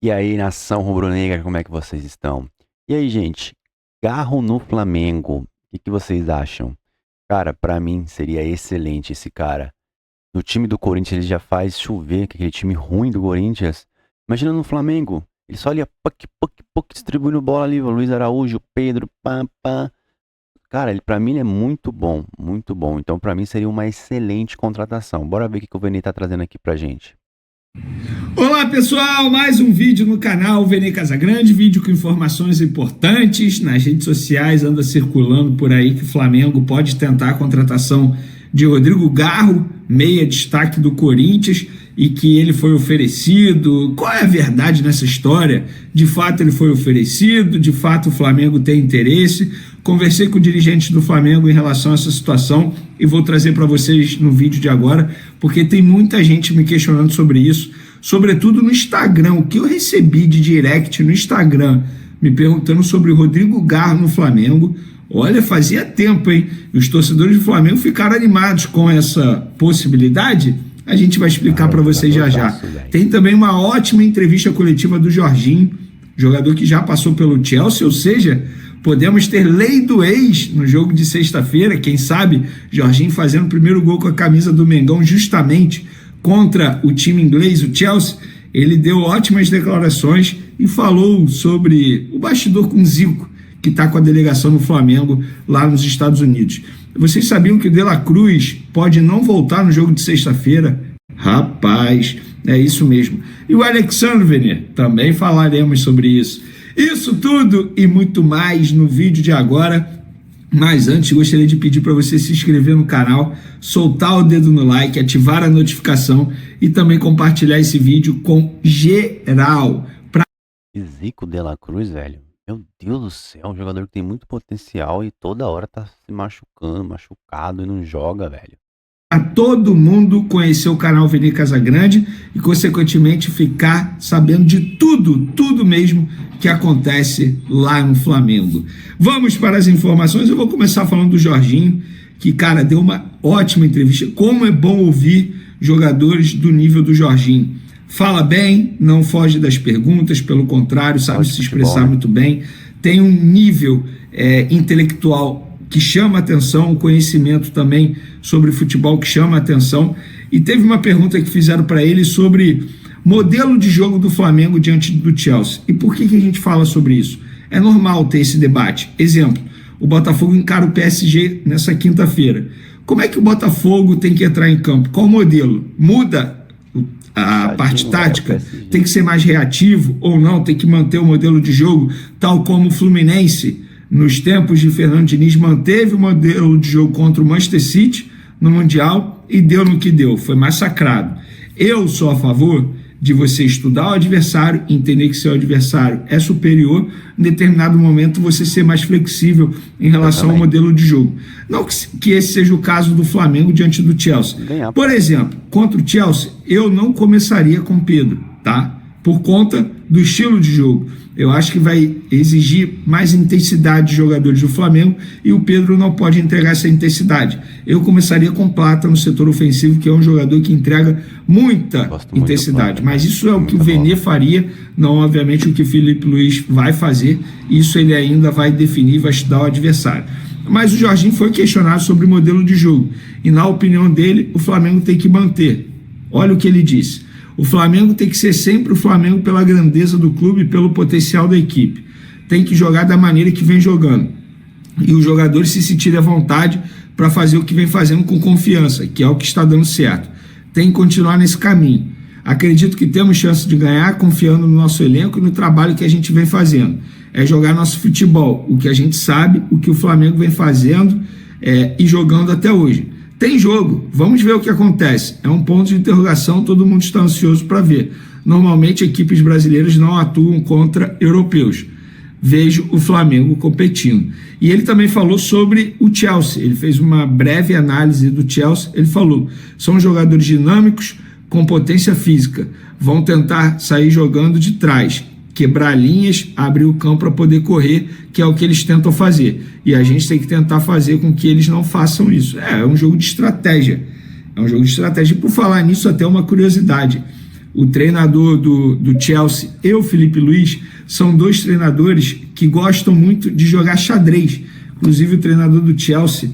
E aí, nação rubro-negra, como é que vocês estão? E aí, gente, Garro no Flamengo, o que vocês acham? Cara, pra mim seria excelente esse cara. No time do Corinthians ele já faz chover, que é aquele time ruim do Corinthians. Imagina no Flamengo, ele só ia puck, puck, puck, distribuindo bola ali, o Luiz Araújo, Pedro, pam, pam. Cara, ele, pra mim ele é muito bom, muito bom. Então pra mim seria uma excelente contratação. Bora ver o que o Vene tá trazendo aqui pra gente. Olá pessoal, mais um vídeo no canal Vene Casagrande, vídeo com informações importantes. Nas redes sociais anda circulando por aí que o Flamengo pode tentar a contratação de Rodrigo Garro, meia destaque do Corinthians, e que ele foi oferecido. Qual é a verdade nessa história? De fato ele foi oferecido, de fato o Flamengo tem interesse. Conversei com dirigentes do Flamengo em relação a essa situação e vou trazer para vocês no vídeo de agora, porque tem muita gente me questionando sobre isso, sobretudo no Instagram. O que eu recebi de direct no Instagram me perguntando sobre o Rodrigo Garro no Flamengo. Olha, fazia tempo, hein? Os torcedores do Flamengo ficaram animados com essa possibilidade. A gente vai explicar para vocês já já. Tem também uma ótima entrevista coletiva do Jorginho, jogador que já passou pelo Chelsea, ou seja, podemos ter lei do ex no jogo de sexta-feira. Quem sabe Jorginho fazendo o primeiro gol com a camisa do Mengão justamente contra o time inglês, o Chelsea. Ele deu ótimas declarações e falou sobre o bastidor com Zico, que está com a delegação no Flamengo lá nos Estados Unidos. Vocês sabiam que o De La Cruz pode não voltar no jogo de sexta-feira? Rapaz, é isso mesmo. E o Alexandre Vene, também falaremos sobre isso. Isso tudo e muito mais no vídeo de agora. Mas antes, gostaria de pedir para você se inscrever no canal, soltar o dedo no like, ativar a notificação e também compartilhar esse vídeo com geral. Zico De La Cruz, velho. Meu Deus do céu, um jogador que tem muito potencial e toda hora tá se machucado e não joga, velho. A todo mundo conhecer o canal Vene Casagrande e, consequentemente, ficar sabendo de tudo mesmo que acontece lá no Flamengo. Vamos para as informações. Eu vou começar falando do Jorginho, que, cara, deu uma ótima entrevista. Como é bom ouvir jogadores do nível do Jorginho. Fala bem, não foge das perguntas, pelo contrário, sabe se expressar muito bem. Tem um nível intelectual que chama atenção, um conhecimento também sobre futebol que chama atenção. E teve uma pergunta que fizeram para ele sobre modelo de jogo do Flamengo diante do Chelsea. E por que a gente fala sobre isso? É normal ter esse debate. Exemplo, o Botafogo encara o PSG nessa quinta-feira. Como é que o Botafogo tem que entrar em campo? Qual modelo? Muda a parte tática? Tem que ser mais reativo ou não? Tem que manter o modelo de jogo tal como o Fluminense, nos tempos de Fernando Diniz, manteve o modelo de jogo contra o Manchester City no Mundial e deu no que deu, foi massacrado. Eu sou a favor de você estudar o adversário, entender que seu adversário é superior, em determinado momento você ser mais flexível em relação ao modelo de jogo. Não que esse seja o caso do Flamengo diante do Chelsea. Por exemplo, contra o Chelsea, eu não começaria com Pedro, tá? Por conta do estilo de jogo. Eu acho que vai exigir mais intensidade de jogadores do Flamengo e o Pedro não pode entregar essa intensidade. Eu começaria com Plata no setor ofensivo, que é um jogador que entrega muita intensidade. Mas isso é o que o Vene faria, não obviamente o que o Felipe Luiz vai fazer. Isso ele ainda vai definir, vai estudar o adversário. Mas o Jorginho foi questionado sobre o modelo de jogo. E na opinião dele, o Flamengo tem que manter. Olha o que ele disse. O Flamengo tem que ser sempre o Flamengo pela grandeza do clube e pelo potencial da equipe. Tem que jogar da maneira que vem jogando. E os jogadores se sentirem à vontade para fazer o que vem fazendo com confiança, que é o que está dando certo. Tem que continuar nesse caminho. Acredito que temos chance de ganhar confiando no nosso elenco e no trabalho que a gente vem fazendo. É jogar nosso futebol, o que a gente sabe, o que o Flamengo vem fazendo e jogando até hoje. Tem jogo, vamos ver o que acontece. É um ponto de interrogação, todo mundo está ansioso para ver. Normalmente equipes brasileiras não atuam contra europeus. Vejo o Flamengo competindo. E ele também falou sobre o Chelsea. Ele fez uma breve análise do Chelsea. Ele falou, são jogadores dinâmicos com potência física. Vão tentar sair jogando de trás, quebrar linhas, abrir o campo para poder correr, que é o que eles tentam fazer. E a gente tem que tentar fazer com que eles não façam isso. É um jogo de estratégia. É um jogo de estratégia. E por falar nisso, até uma curiosidade. o treinador do Chelsea e o Felipe Luiz são dois treinadores que gostam muito de jogar xadrez. Inclusive o treinador do Chelsea,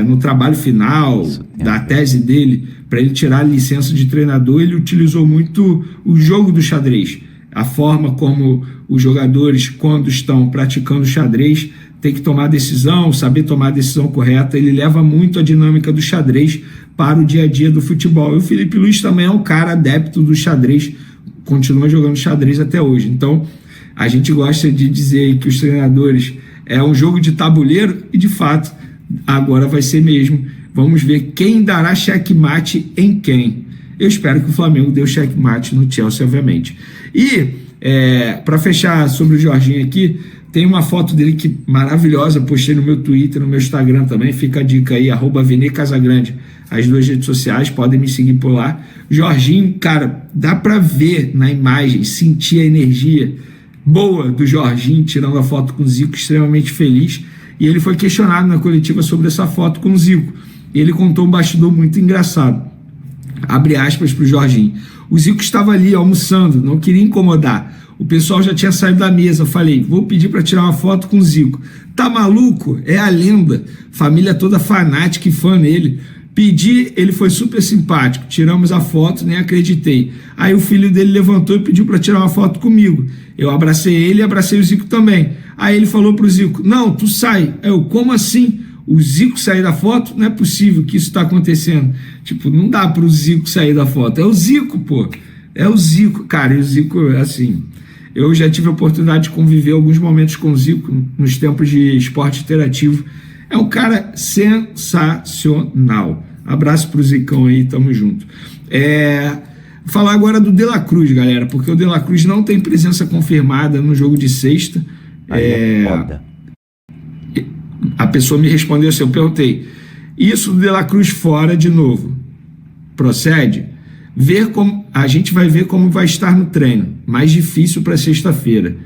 no trabalho final da tese dele, para ele tirar a licença de treinador, ele utilizou muito o jogo do xadrez. A forma como os jogadores, quando estão praticando xadrez, tem que tomar decisão, saber tomar a decisão correta. Ele leva muito a dinâmica do xadrez para o dia a dia do futebol. E o Felipe Luiz também é um cara adepto do xadrez, continua jogando xadrez até hoje. Então, a gente gosta de dizer que os treinadores é um jogo de tabuleiro e, de fato, agora vai ser mesmo. Vamos ver quem dará checkmate em quem. Eu espero que o Flamengo dê o checkmate no Chelsea, obviamente. E, para fechar sobre o Jorginho aqui, tem uma foto dele que maravilhosa, postei no meu Twitter, no meu Instagram também, fica a dica aí, @VeneCasagrande, as duas redes sociais, podem me seguir por lá. Jorginho, cara, dá para ver na imagem, sentir a energia boa do Jorginho tirando a foto com o Zico, extremamente feliz, e ele foi questionado na coletiva sobre essa foto com o Zico. Ele contou um bastidor muito engraçado. Abre aspas para o Jorginho. O Zico estava ali almoçando, não queria incomodar. O pessoal já tinha saído da mesa. Falei, vou pedir para tirar uma foto com o Zico. Tá maluco? É a lenda. Família toda fanática e fã nele. Pedi, ele foi super simpático. Tiramos a foto, nem acreditei. Aí o filho dele levantou e pediu para tirar uma foto comigo. Eu abracei ele e abracei o Zico também. Aí ele falou pro Zico, não, tu sai. Eu, como assim? O Zico sair da foto? Não é possível que isso está acontecendo. Tipo, não dá pro Zico sair da foto. É o Zico, pô. É o Zico, cara. E o Zico, assim... Eu já tive a oportunidade de conviver alguns momentos com o Zico nos tempos de esporte interativo. É um cara sensacional. Abraço pro Zicão aí, tamo junto. Falar agora do De La Cruz, galera, porque o De La Cruz não tem presença confirmada no jogo de sexta. A pessoa me respondeu assim, eu perguntei, isso do De La Cruz fora de novo, procede? A gente vai ver como vai estar no treino, mais difícil para sexta-feira.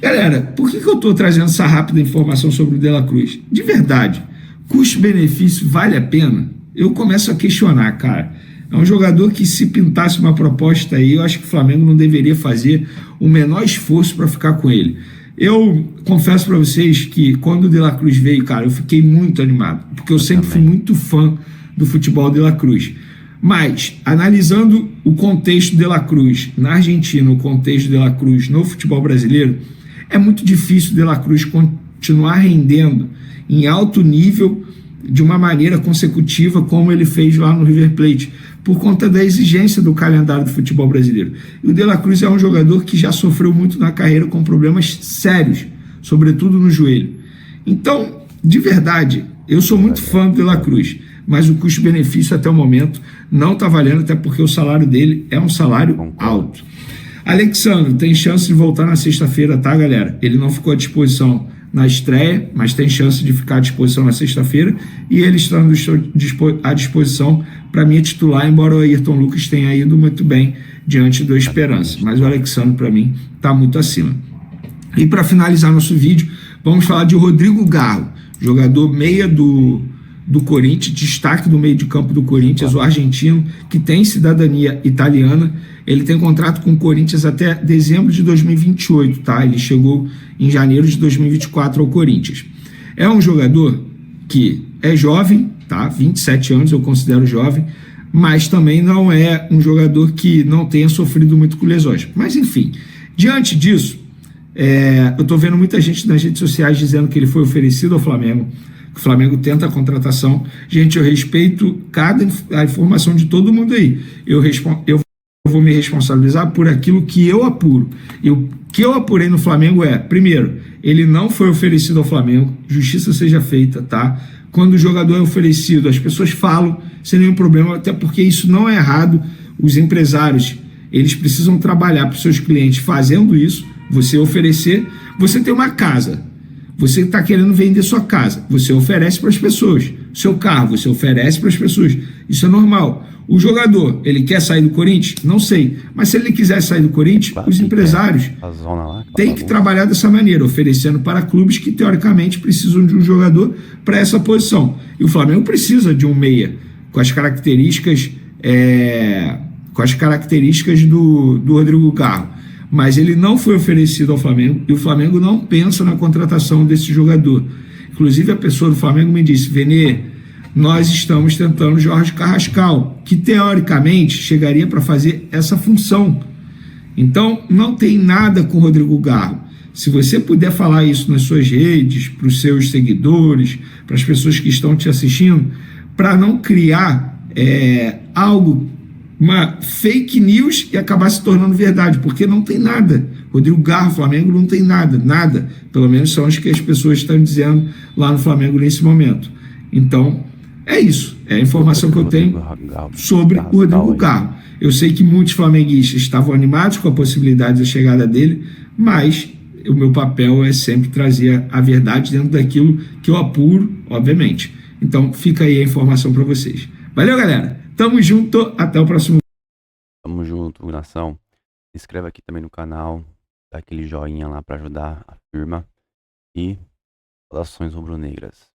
Galera, por que eu estou trazendo essa rápida informação sobre o De La Cruz? De verdade, custo-benefício vale a pena? Eu começo a questionar, cara. É um jogador que, se pintasse uma proposta aí, eu acho que o Flamengo não deveria fazer o menor esforço para ficar com ele. Eu confesso para vocês que quando o De La Cruz veio, cara, eu fiquei muito animado, porque eu sempre fui muito fã do futebol De La Cruz. Mas, analisando o contexto De La Cruz na Argentina, o contexto De La Cruz no futebol brasileiro, é muito difícil De La Cruz continuar rendendo em alto nível de uma maneira consecutiva como ele fez lá no River Plate, por conta da exigência do calendário do futebol brasileiro. E o De La Cruz é um jogador que já sofreu muito na carreira com problemas sérios, sobretudo no joelho. Então, de verdade, eu sou muito fã do De La Cruz, mas o custo-benefício até o momento não está valendo, até porque o salário dele é um salário alto. Alexandre tem chance de voltar na sexta-feira, tá, galera? Ele não ficou à disposição na estreia, mas tem chance de ficar à disposição na sexta-feira, e ele estando à disposição para mim é titular, embora o Ayrton Lucas tenha ido muito bem diante do Esperança, mas o Alexandre para mim está muito acima. E para finalizar nosso vídeo, vamos falar de Rodrigo Garro, jogador meia do Corinthians, destaque do meio de campo do Corinthians, o argentino, que tem cidadania italiana. Ele tem contrato com o Corinthians até dezembro de 2028, tá? Ele chegou em janeiro de 2024 ao Corinthians. É um jogador que é jovem, tá? 27 anos, eu considero jovem, mas também não é um jogador que não tenha sofrido muito com lesões. Mas, enfim, diante disso, eu tô vendo muita gente nas redes sociais dizendo que ele foi oferecido ao Flamengo, que o Flamengo tenta a contratação. Gente, eu respeito a informação de todo mundo aí. Eu vou me responsabilizar por aquilo que eu apuro. E o que eu apurei no Flamengo primeiro, ele não foi oferecido ao Flamengo, justiça seja feita, tá? Quando o jogador é oferecido, as pessoas falam sem nenhum problema, até porque isso não é errado. Os empresários, eles precisam trabalhar para os seus clientes fazendo isso. Você oferecer, você tem uma casa, você está querendo vender sua casa, você oferece para as pessoas. Seu carro, você oferece para as pessoas. Isso é normal. O jogador, ele quer sair do Corinthians? Não sei. Mas se ele quiser sair do Corinthians, os empresários têm que trabalhar dessa maneira, oferecendo para clubes que, teoricamente, precisam de um jogador para essa posição. E o Flamengo precisa de um meia com as características com as características do Rodrigo Garro. Mas ele não foi oferecido ao Flamengo e o Flamengo não pensa na contratação desse jogador. Inclusive, a pessoa do Flamengo me disse: Vene, nós estamos tentando Jorge Carrascal, que teoricamente chegaria para fazer essa função. Então, não tem nada com o Rodrigo Garro. Se você puder falar isso nas suas redes, para os seus seguidores, para as pessoas que estão te assistindo, para não criar algo, uma fake news e acabar se tornando verdade, porque não tem nada. Rodrigo Garro, Flamengo, não tem nada, nada. Pelo menos são as que as pessoas estão dizendo lá no Flamengo nesse momento. Então, é isso. É a informação que eu tenho sobre o Rodrigo Garro. Eu sei que muitos flamenguistas estavam animados com a possibilidade da chegada dele, mas o meu papel é sempre trazer a verdade dentro daquilo que eu apuro, obviamente. Então, fica aí a informação para vocês. Valeu, galera. Tamo junto. Até o próximo. Tamo junto, nação. Se inscreva aqui também no canal. Dá aquele joinha lá para ajudar a firma. E saudações rubro-negras.